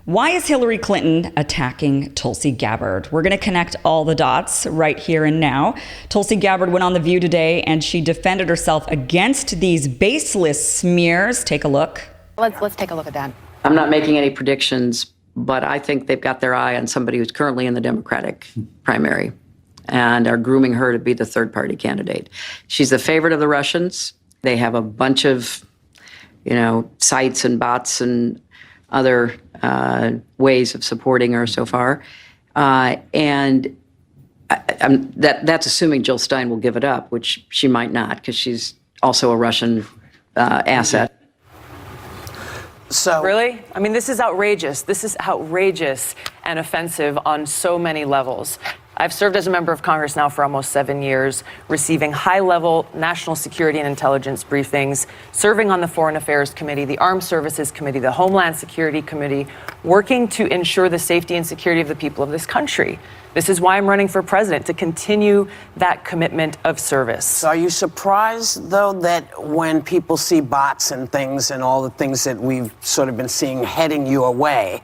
Why is Hillary Clinton attacking Tulsi Gabbard? We're going to connect all the dots right here and now. Tulsi Gabbard went on The View today and she defended herself against these baseless smears. Take a look. Let's take a look at that. I'm not making any predictions, but I think they've got their eye on somebody who's currently in the Democratic primary and are grooming her to be the third-party candidate. She's the favorite of the Russians. They have a bunch of, sites and bots and other ways of supporting her so far. And that's assuming Jill Stein will give it up, which she might not, because she's also a Russian asset. So really? I mean, this is outrageous. This is outrageous and offensive on so many levels. I've served as a member of Congress now for almost 7 years, receiving high-level national security and intelligence briefings, serving on the Foreign Affairs Committee, the Armed Services Committee, the Homeland Security Committee, working to ensure the safety and security of the people of this country. This is why I'm running for president, to continue that commitment of service. So are you surprised, though, that when people see bots and things and all the things that we've sort of been seeing heading your way,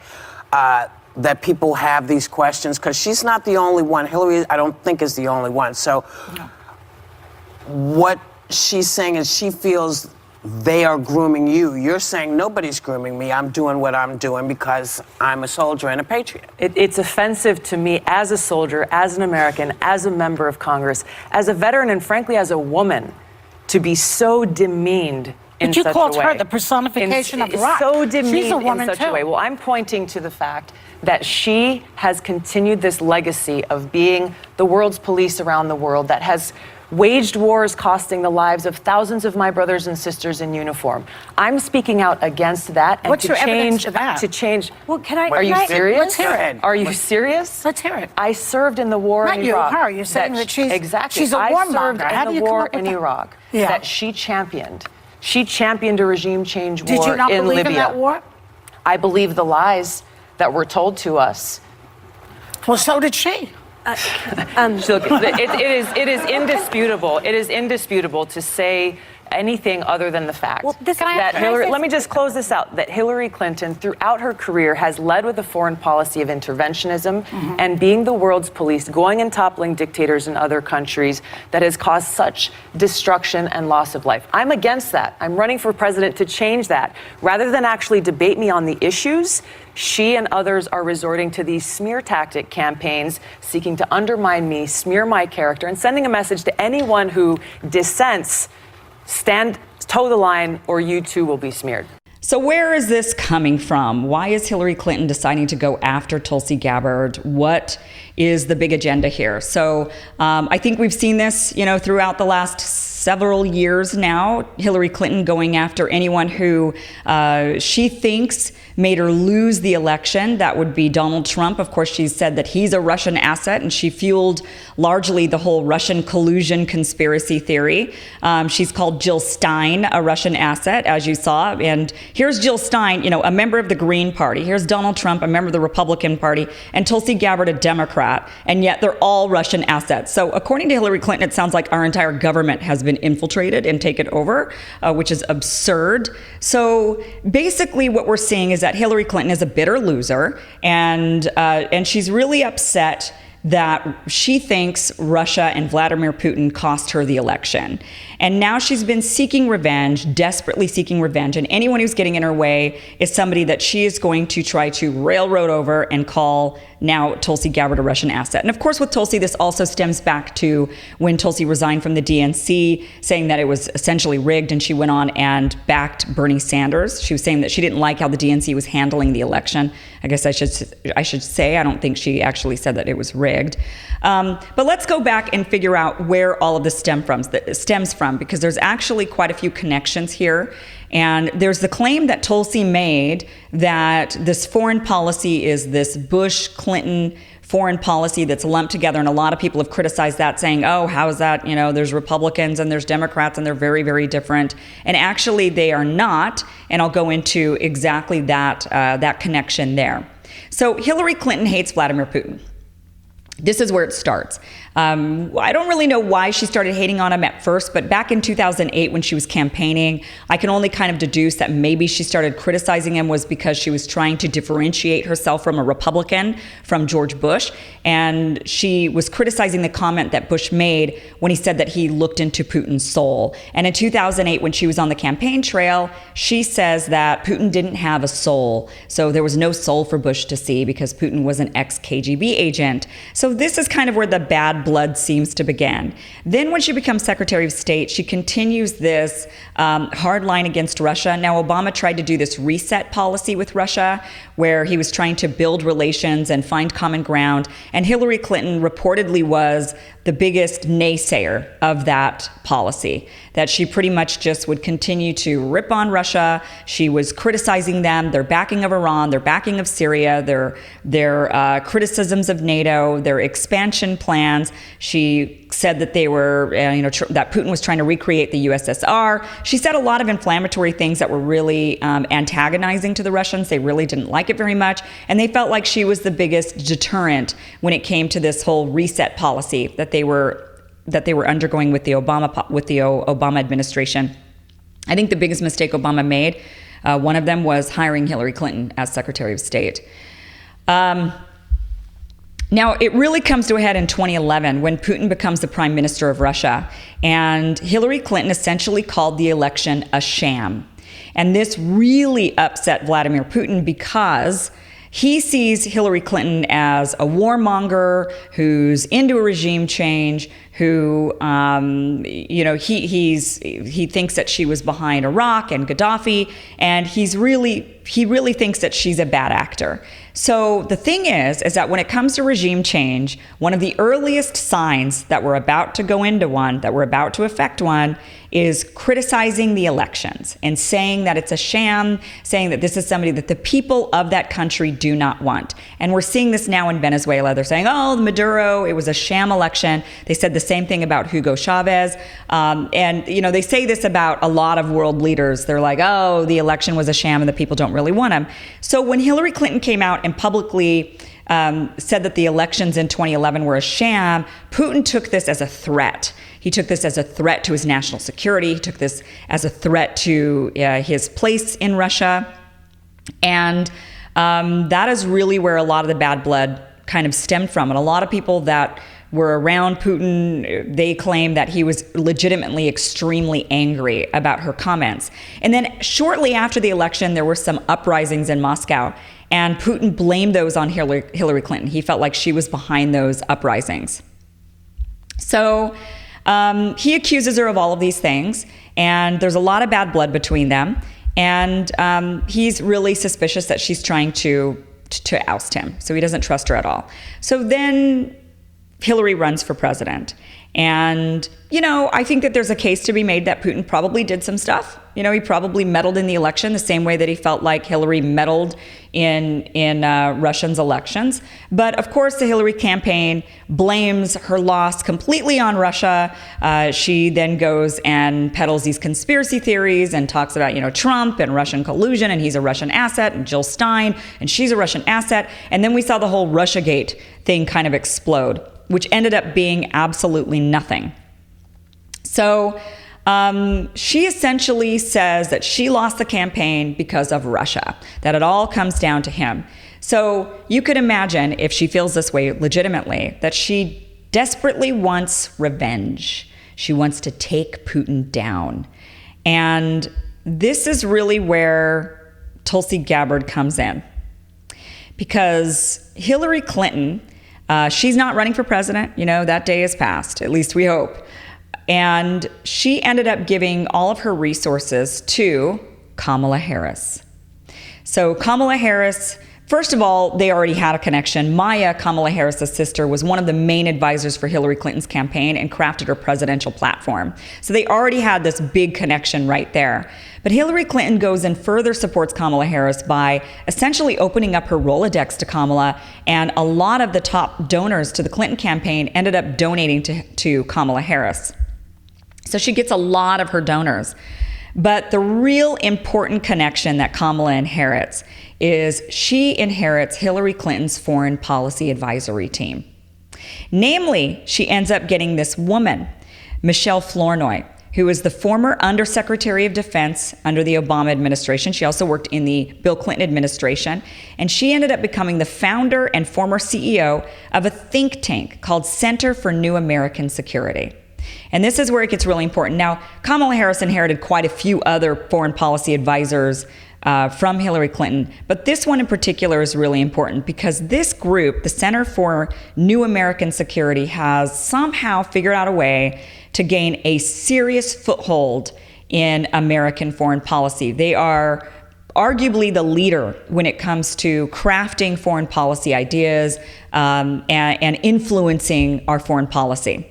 that people have these questions? Because she's not the only one. Hillary, I don't think, is the only one. So what she's saying is she feels they are grooming you. You're saying nobody's grooming me. I'm doing what I'm doing because I'm a soldier and a patriot. It's offensive to me as a soldier, as an American, as a member of Congress, as a veteran, and frankly, as a woman, to be so demeaned in such a way. But you called her the personification of rock. So demeaned She's a woman in such too. a way. Well, I'm pointing to the fact that she has continued this legacy of being the world's police around the world, that has waged wars costing the lives of thousands of my brothers and sisters in uniform. I'm speaking out against that and What's to your evidence change to that? to change. Well, can I? Are you serious? Let's hear it. Are you serious? Let's hear it. I served in the war Not in you, Iraq. her. You're saying that she's exactly. she's a I warmonger. served How do in you the come war up with in that? Iraq Yeah. that she championed. She championed a regime change war in Did you not believe Libya. in that war? I believe the lies that were told to us. Well, so did she. Look, it is indisputable. It is indisputable to say anything other than the fact that Hillary. Let me just close this out. That Hillary Clinton, throughout her career, has led with a foreign policy of interventionism and being the world's police, going and toppling dictators in other countries that has caused such destruction and loss of life. I'm against that. I'm running for president to change that. Rather than actually debate me on the issues, she and others are resorting to these smear tactic campaigns, seeking to undermine me, smear my character, and sending a message to anyone who dissents. Toe the line, or you too will be smeared. So where is this coming from? Why is Hillary Clinton deciding to go after Tulsi Gabbard? What is the big agenda here? So I think we've seen this, throughout the last several years now. Hillary Clinton going after anyone who she thinks made her lose the election. That would be Donald Trump. Of course, she's said that he's a Russian asset, and she fueled largely the whole Russian collusion conspiracy theory. She's called Jill Stein a Russian asset, as you saw. And here's Jill Stein, a member of the Green Party. Here's Donald Trump, a member of the Republican Party, and Tulsi Gabbard, a Democrat. And yet they're all Russian assets. So according to Hillary Clinton, it sounds like our entire government has been infiltrated and taken over, which is absurd. So basically what we're seeing is that Hillary Clinton is a bitter loser, and she's really upset that she thinks Russia and Vladimir Putin cost her the election. And now she's been seeking revenge, desperately seeking revenge. And anyone who's getting in her way is somebody that she is going to try to railroad over and call now Tulsi Gabbard a Russian asset. And of course, with Tulsi, this also stems back to when Tulsi resigned from the DNC, saying that it was essentially rigged, and she went on and backed Bernie Sanders. She was saying that she didn't like how the DNC was handling the election. I guess I should say, I don't think she actually said that it was rigged. But let's go back and figure out where all of this stems from, because there's actually quite a few connections here. And there's the claim that Tulsi made that this foreign policy is this Bush-Clinton foreign policy that's lumped together. And a lot of people have criticized that, saying, oh, how is that? There's Republicans and there's Democrats, and they're very, very different. And actually, they are not. And I'll go into exactly that connection there. So Hillary Clinton hates Vladimir Putin. This is where it starts. I don't really know why she started hating on him at first, but back in 2008 when she was campaigning, I can only kind of deduce that maybe she started criticizing him was because she was trying to differentiate herself from a Republican, from George Bush. And she was criticizing the comment that Bush made when he said that he looked into Putin's soul. And in 2008, when she was on the campaign trail, she says that Putin didn't have a soul. So there was no soul for Bush to see because Putin was an ex-KGB agent. So this is kind of where the bad blood seems to begin. Then when she becomes Secretary of State, she continues this hard line against Russia. Now, Obama tried to do this reset policy with Russia, where he was trying to build relations and find common ground. And Hillary Clinton reportedly was the biggest naysayer of that policy, that she pretty much just would continue to rip on Russia. She was criticizing them, their backing of Iran, their backing of Syria, their criticisms of NATO, their expansion plans. She said that they were, that Putin was trying to recreate the USSR. She said a lot of inflammatory things that were really antagonizing to the Russians. They really didn't like it very much, and they felt like she was the biggest deterrent when it came to this whole reset policy that they were undergoing with the Obama administration. I think the biggest mistake Obama made, one of them was hiring Hillary Clinton as Secretary of State. Now, it really comes to a head in 2011 when Putin becomes the prime minister of Russia, and Hillary Clinton essentially called the election a sham. And this really upset Vladimir Putin because he sees Hillary Clinton as a warmonger who's into a regime change, who, he thinks that she was behind Iraq and Gaddafi, and he really thinks that she's a bad actor. So the thing is that when it comes to regime change, one of the earliest signs that we're about to go into one, that we're about to affect one, is criticizing the elections and saying that it's a sham, saying that this is somebody that the people of that country do not want. And we're seeing this now in Venezuela. They're saying, oh, Maduro, it was a sham election. They said the same thing about Hugo Chavez. They say this about a lot of world leaders. They're like, oh, the election was a sham and the people don't really want him. So when Hillary Clinton came out and publicly said that the elections in 2011 were a sham, Putin took this as a threat. He took this as a threat to his national security. He took this as a threat to his place in Russia. And that is really where a lot of the bad blood kind of stemmed from. And a lot of people that were around Putin, they claim that he was legitimately extremely angry about her comments. And then shortly after the election, there were some uprisings in Moscow, and Putin blamed those on Hillary Clinton. He felt like she was behind those uprisings. So he accuses her of all of these things, and there's a lot of bad blood between them. And he's really suspicious that she's trying to oust him. So he doesn't trust her at all. So then Hillary runs for president. And, I think that there's a case to be made that Putin probably did some stuff. He probably meddled in the election the same way that he felt like Hillary meddled in Russians' elections. But of course, the Hillary campaign blames her loss completely on Russia. She then goes and peddles these conspiracy theories and talks about, Trump and Russian collusion, and he's a Russian asset, and Jill Stein, and she's a Russian asset. And then we saw the whole Russiagate thing kind of explode, which ended up being absolutely nothing. So she essentially says that she lost the campaign because of Russia, that it all comes down to him. So you could imagine, if she feels this way legitimately, that she desperately wants revenge. She wants to take Putin down. And this is really where Tulsi Gabbard comes in. Because Hillary Clinton, she's not running for president. That day is past, at least we hope. And she ended up giving all of her resources to Kamala Harris. So Kamala Harris, first of all, they already had a connection. Maya, Kamala Harris's sister, was one of the main advisors for Hillary Clinton's campaign and crafted her presidential platform. So they already had this big connection right there. But Hillary Clinton goes and further supports Kamala Harris by essentially opening up her Rolodex to Kamala, and a lot of the top donors to the Clinton campaign ended up donating to Kamala Harris. So she gets a lot of her donors. But the real important connection that Kamala inherits is she inherits Hillary Clinton's foreign policy advisory team. Namely, she ends up getting this woman, Michelle Flournoy, who is the former Undersecretary of Defense under the Obama administration. She also worked in the Bill Clinton administration. And she ended up becoming the founder and former CEO of a think tank called Center for New American Security. And this is where it gets really important. Now, Kamala Harris inherited quite a few other foreign policy advisors from Hillary Clinton, but this one in particular is really important because this group, the Center for New American Security, has somehow figured out a way to gain a serious foothold in American foreign policy. They are arguably the leader when it comes to crafting foreign policy ideas and influencing our foreign policy.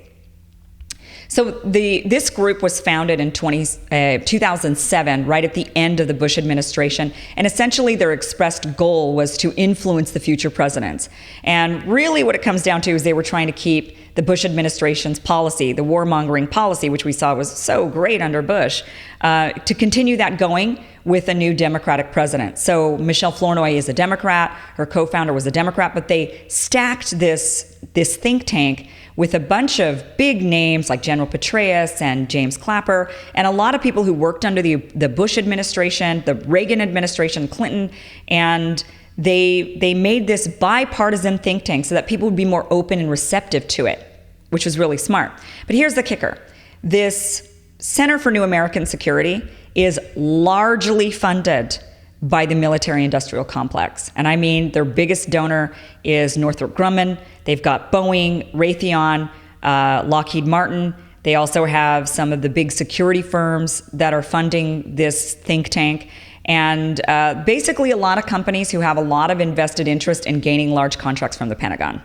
So this group was founded in 2007, right at the end of the Bush administration, and essentially their expressed goal was to influence the future presidents. And really what it comes down to is they were trying to keep the Bush administration's policy, the warmongering policy, which we saw was so great under Bush, to continue that going with a new Democratic president. So Michelle Flournoy is a Democrat, her co-founder was a Democrat, but they stacked this think tank with a bunch of big names like General Petraeus and James Clapper, and a lot of people who worked under the Bush administration, the Reagan administration, Clinton, and they made this bipartisan think tank so that people would be more open and receptive to it, which was really smart. But here's the kicker. This Center for New American Security is largely funded by the military-industrial complex. And I mean, their biggest donor is Northrop Grumman. They've got Boeing, Raytheon, Lockheed Martin. They also have some of the big security firms that are funding this think tank. And basically a lot of companies who have a lot of invested interest in gaining large contracts from the Pentagon.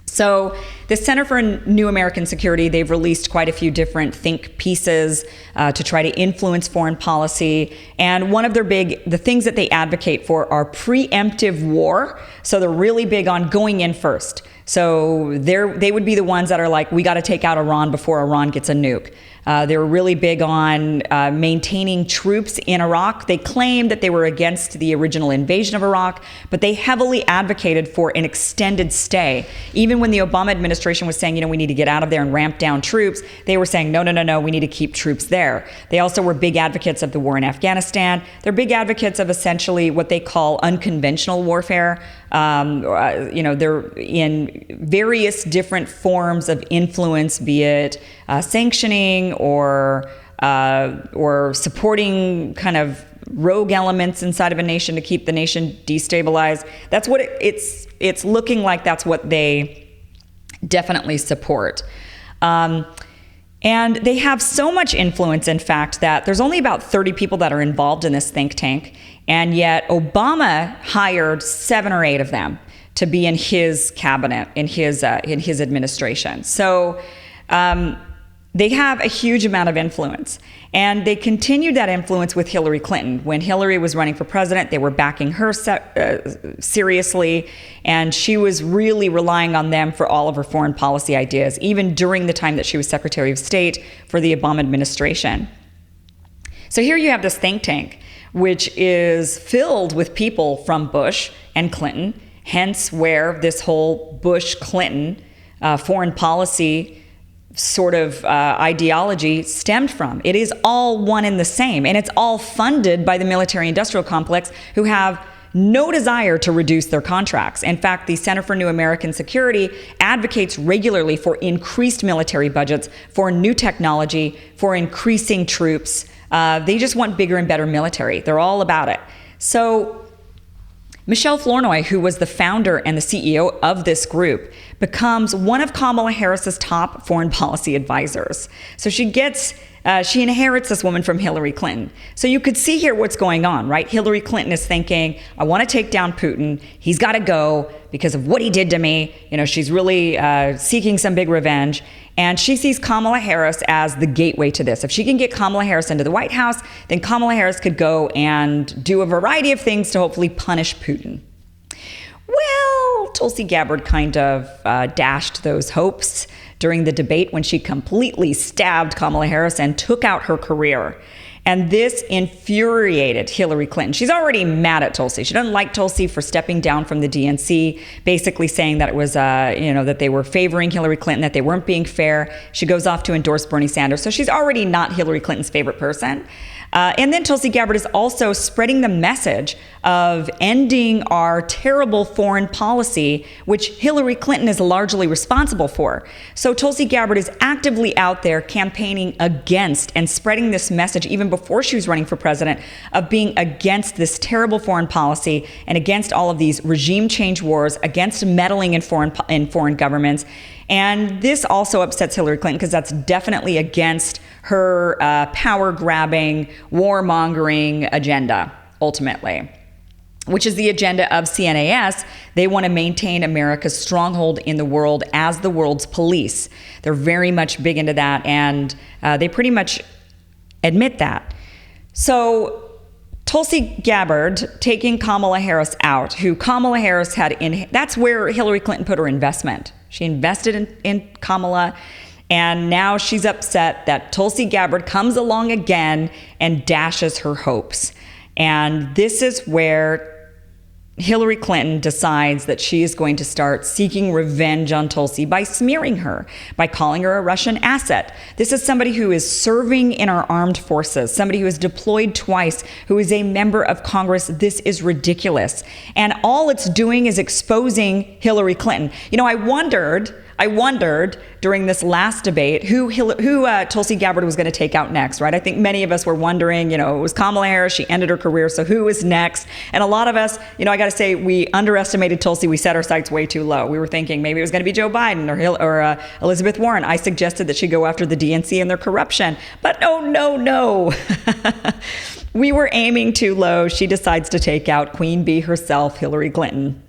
So the Center for New American Security, they've released quite a few different think pieces to try to influence foreign policy. And one of the things that they advocate for are preemptive war. So they're really big on going in first. So they would be the ones that are like, we got to take out Iran before Iran gets a nuke. They were really big on maintaining troops in Iraq. They claimed that they were against the original invasion of Iraq, but they heavily advocated for an extended stay. Even when the Obama administration was saying, we need to get out of there and ramp down troops, they were saying, no, we need to keep troops there. They also were big advocates of the war in Afghanistan. They're big advocates of essentially what they call unconventional warfare. They're in various different forms of influence, be it sanctioning or supporting kind of rogue elements inside of a nation to keep the nation destabilized. That's what it's looking like. That's what they definitely support. And they have so much influence, in fact, that there's only about 30 people that are involved in this think tank, and yet Obama hired 7 or 8 of them to be in his cabinet, in his administration. So they have a huge amount of influence. And they continued that influence with Hillary Clinton. When Hillary was running for president, they were backing her seriously, and she was really relying on them for all of her foreign policy ideas, even during the time that she was Secretary of State for the Obama administration. So here you have this think tank, which is filled with people from Bush and Clinton, hence where this whole Bush-Clinton foreign policy sort of ideology stemmed from. It is all one and the same, and it's all funded by the military-industrial complex, who have no desire to reduce their contracts. In fact, the Center for New American Security advocates regularly for increased military budgets, for new technology, for increasing troops. They just want bigger and better military. They're all about it. So Michelle Flournoy, who was the founder and the CEO of this group, becomes one of Kamala Harris's top foreign policy advisors. So she inherits this woman from Hillary Clinton. So you could see here what's going on, right? Hillary Clinton is thinking, I want to take down Putin. He's got to go because of what he did to me. She's really seeking some big revenge. And she sees Kamala Harris as the gateway to this. If she can get Kamala Harris into the White House, then Kamala Harris could go and do a variety of things to hopefully punish Putin. Well, Tulsi Gabbard kind of dashed those hopes during the debate when she completely stabbed Kamala Harris and took out her career. And this infuriated Hillary Clinton. She's already mad at Tulsi. She doesn't like Tulsi for stepping down from the DNC, basically saying that it was, that they were favoring Hillary Clinton, that they weren't being fair. She goes off to endorse Bernie Sanders. So she's already not Hillary Clinton's favorite person. And then Tulsi Gabbard is also spreading the message of ending our terrible foreign policy, which Hillary Clinton is largely responsible for. So Tulsi Gabbard is actively out there campaigning against and spreading this message even before she was running for president of being against this terrible foreign policy and against all of these regime change wars, against meddling in foreign governments. And this also upsets Hillary Clinton because that's definitely against her power-grabbing, warmongering agenda, ultimately, which is the agenda of CNAS. They want to maintain America's stronghold in the world as the world's police. They're very much big into that, and they pretty much admit that. So Tulsi Gabbard taking Kamala Harris out, who Kamala Harris had that's where Hillary Clinton put her investment. She invested in Kamala, and now she's upset that Tulsi Gabbard comes along again and dashes her hopes. And this is where Hillary Clinton decides that she is going to start seeking revenge on Tulsi by smearing her, by calling her a Russian asset. This is somebody who is serving in our armed forces, somebody who is deployed twice, who is a member of Congress. This is ridiculous. And all it's doing is exposing Hillary Clinton. You know, I wondered during this last debate who Tulsi Gabbard was going to take out next, right? I think many of us were wondering, it was Kamala Harris. She ended her career, so who is next? And a lot of us, I got to say, we underestimated Tulsi. We set our sights way too low. We were thinking maybe it was going to be Joe Biden or Elizabeth Warren. I suggested that she go after the DNC and their corruption, but no. We were aiming too low. She decides to take out Queen Bee herself, Hillary Clinton.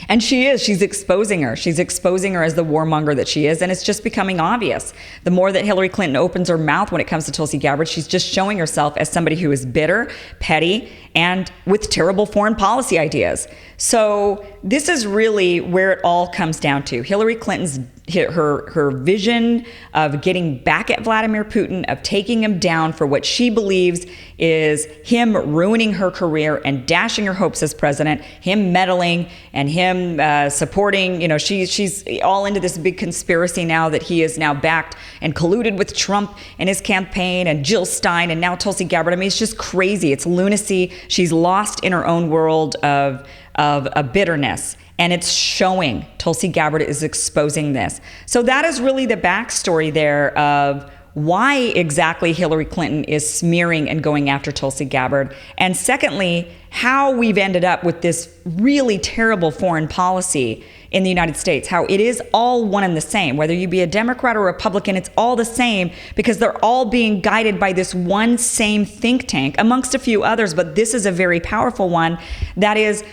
And she's exposing her. She's exposing her as the warmonger that she is. And it's just becoming obvious. The more that Hillary Clinton opens her mouth when it comes to Tulsi Gabbard, she's just showing herself as somebody who is bitter, petty, and with terrible foreign policy ideas. So this is really where it all comes down to. Hillary Clinton's her vision of getting back at Vladimir Putin, of taking him down for what she believes is him ruining her career and dashing her hopes as president, him meddling and him supporting, she's all into this big conspiracy now that he is now backed and colluded with Trump in his campaign, and Jill Stein, and now Tulsi Gabbard. I mean, it's just crazy. It's lunacy. She's lost in her own world of a bitterness. And it's showing. Tulsi Gabbard is exposing this. So that is really the backstory there of why exactly Hillary Clinton is smearing and going after Tulsi Gabbard. And secondly, how we've ended up with this really terrible foreign policy in the United States, how it is all one and the same. Whether you be a Democrat or Republican, it's all the same because they're all being guided by this one same think tank, amongst a few others, but this is a very powerful one that is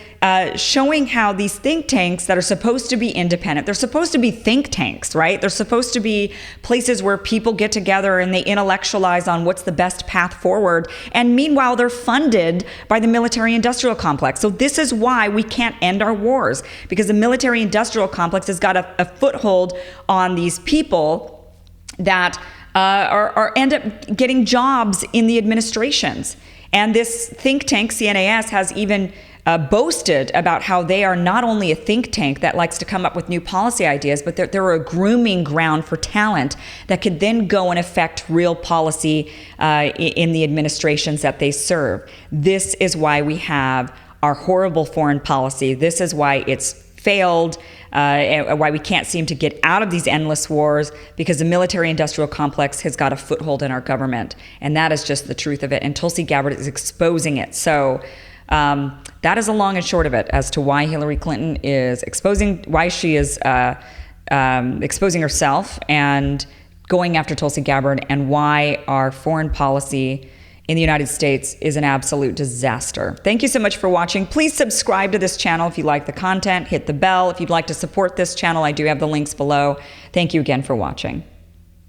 showing how these think tanks that are supposed to be independent, they're supposed to be think tanks, right? They're supposed to be places where people get together and they intellectualize on what's the best path forward. And meanwhile, they're funded by the military-industrial complex. So this is why we can't end our wars, because the military-industrial complex has got a foothold on these people that end up getting jobs in the administrations. And this think tank, CNAS, has even boasted about how they are not only a think tank that likes to come up with new policy ideas, but they're a grooming ground for talent that could then go and affect real policy in the administrations that they serve. This is why we have our horrible foreign policy. This is why it's failed, and why we can't seem to get out of these endless wars, because the military-industrial complex has got a foothold in our government. And that is just the truth of it. And Tulsi Gabbard is exposing it. So that is the long and short of it as to why Hillary Clinton is exposing herself and going after Tulsi Gabbard, and why our foreign policy in the United States is an absolute disaster. Thank you so much for watching. Please subscribe to this channel if you like the content. Hit the bell if you'd like to support this channel. I do have the links below. Thank you again for watching.